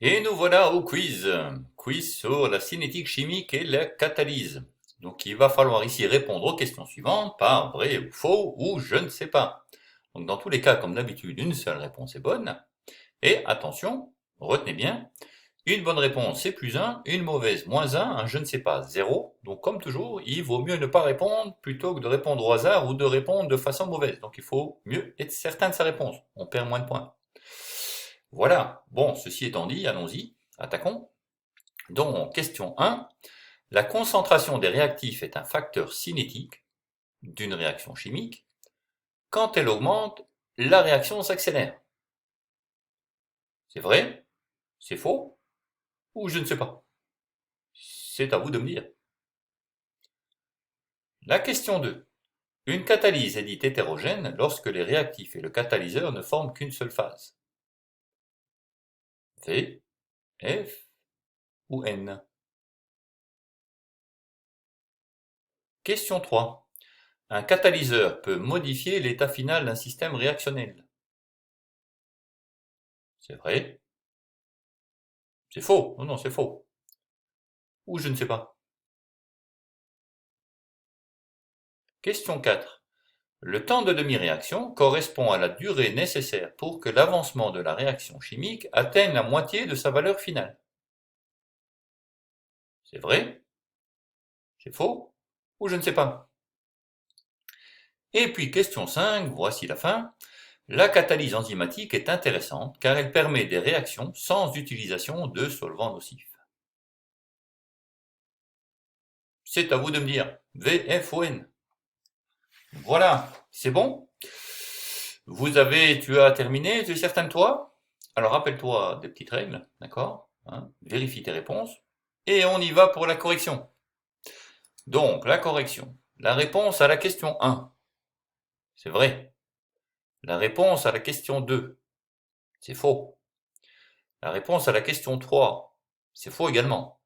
Et nous voilà au quiz. Quiz sur la cinétique chimique et la catalyse. Donc il va falloir ici répondre aux questions suivantes par vrai ou faux ou je ne sais pas. Donc dans tous les cas, comme d'habitude, une seule réponse est bonne. Et attention, retenez bien, une bonne réponse c'est plus un, une mauvaise moins un je ne sais pas 0. Donc comme toujours, il vaut mieux ne pas répondre plutôt que de répondre au hasard ou de répondre de façon mauvaise. Donc il faut mieux être certain de sa réponse. On perd moins de points. Voilà, bon, ceci étant dit, allons-y, attaquons. Donc, question 1. La concentration des réactifs est un facteur cinétique d'une réaction chimique. Quand elle augmente, la réaction s'accélère. C'est vrai? C'est faux? Ou je ne sais pas? C'est à vous de me dire. La question 2. Une catalyse est dite hétérogène lorsque les réactifs et le catalyseur ne forment qu'une seule phase. V, F ou N? Question 3. Un catalyseur peut modifier l'état final d'un système réactionnel. C'est vrai? C'est faux? Non, non, c'est faux. Ou je ne sais pas. Question 4. Le temps de demi-réaction correspond à la durée nécessaire pour que l'avancement de la réaction chimique atteigne la moitié de sa valeur finale. C'est vrai? C'est faux? Ou je ne sais pas. Et puis question 5, voici la fin. La catalyse enzymatique est intéressante car elle permet des réactions sans utilisation de solvants nocifs. C'est à vous de me dire. V, F ou N? Voilà, c'est bon? Tu as terminé, tu es certain de toi? Alors rappelle-toi des petites règles, d'accord? Hein, vérifie tes réponses. Et on y va pour la correction. Donc, la correction. La réponse à la question 1, c'est vrai. La réponse à la question 2, c'est faux. La réponse à la question 3, c'est faux également.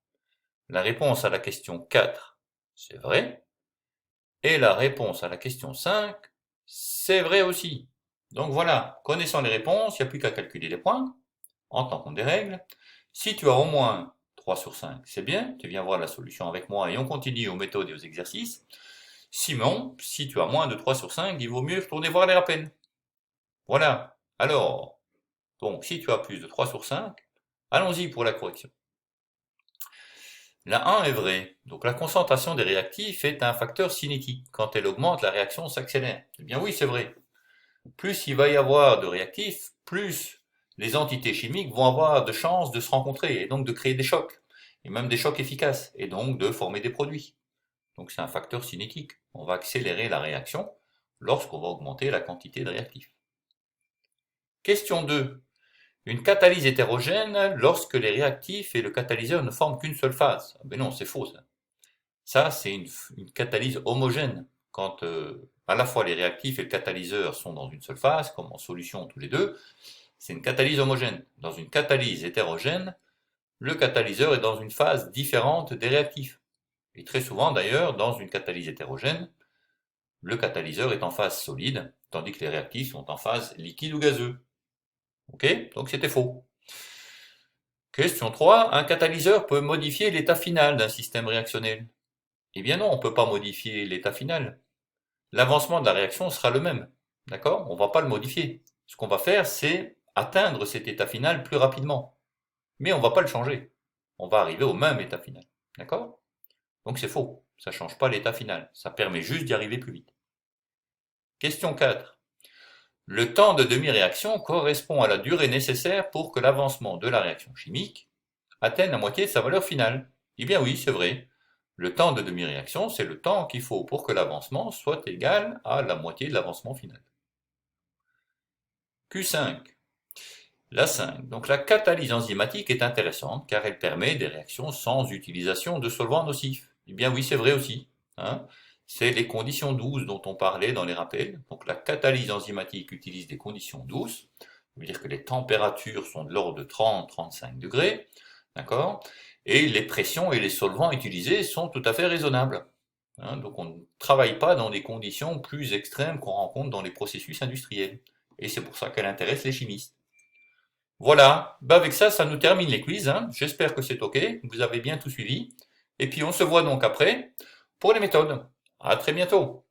La réponse à la question 4, c'est vrai. Et la réponse à la question 5, c'est vrai aussi. Donc voilà, connaissant les réponses, il n'y a plus qu'à calculer les points, en tenant compte des règles. Si tu as au moins 3 sur 5, c'est bien, tu viens voir la solution avec moi et on continue aux méthodes et aux exercices. Sinon, si tu as moins de 3 sur 5, il vaut mieux retourner voir les rappels. Voilà. Alors, donc si tu as plus de 3 sur 5, allons-y pour la correction. La 1 est vraie. Donc la concentration des réactifs est un facteur cinétique. Quand elle augmente, la réaction s'accélère. Eh bien oui, c'est vrai. Plus il va y avoir de réactifs, plus les entités chimiques vont avoir de chances de se rencontrer et donc de créer des chocs, et même des chocs efficaces, et donc de former des produits. Donc c'est un facteur cinétique. On va accélérer la réaction lorsqu'on va augmenter la quantité de réactifs. Question 2. Une catalyse hétérogène lorsque les réactifs et le catalyseur ne forment qu'une seule phase. Mais non, c'est faux ça. Ça, c'est une catalyse homogène. Quand à la fois les réactifs et le catalyseur sont dans une seule phase, comme en solution tous les deux, c'est une catalyse homogène. Dans une catalyse hétérogène, le catalyseur est dans une phase différente des réactifs. Et très souvent d'ailleurs, dans une catalyse hétérogène, le catalyseur est en phase solide, tandis que les réactifs sont en phase liquide ou gazeux. Ok? Donc c'était faux. Question 3. Un catalyseur peut modifier l'état final d'un système réactionnel. Eh bien non, on ne peut pas modifier l'état final. L'avancement de la réaction sera le même. D'accord? On ne va pas le modifier. Ce qu'on va faire, c'est atteindre cet état final plus rapidement. Mais on ne va pas le changer. On va arriver au même état final. D'accord? Donc c'est faux. Ça ne change pas l'état final. Ça permet juste d'y arriver plus vite. Question 4. Le temps de demi-réaction correspond à la durée nécessaire pour que l'avancement de la réaction chimique atteigne la moitié de sa valeur finale. Eh bien oui, c'est vrai. Le temps de demi-réaction, c'est le temps qu'il faut pour que l'avancement soit égal à la moitié de l'avancement final. Q5. La 5. Donc la catalyse enzymatique est intéressante car elle permet des réactions sans utilisation de solvants nocifs. Eh bien oui, c'est vrai aussi. Hein. C'est les conditions douces dont on parlait dans les rappels. Donc la catalyse enzymatique utilise des conditions douces. Ça veut dire que les températures sont de l'ordre de 30-35 degrés. D'accord? Et les pressions et les solvants utilisés sont tout à fait raisonnables. Hein, donc on ne travaille pas dans des conditions plus extrêmes qu'on rencontre dans les processus industriels. Et c'est pour ça qu'elle intéresse les chimistes. Voilà, bah avec ça, ça nous termine les quiz, hein. J'espère que c'est OK, vous avez bien tout suivi. Et puis on se voit donc après pour les méthodes. À très bientôt.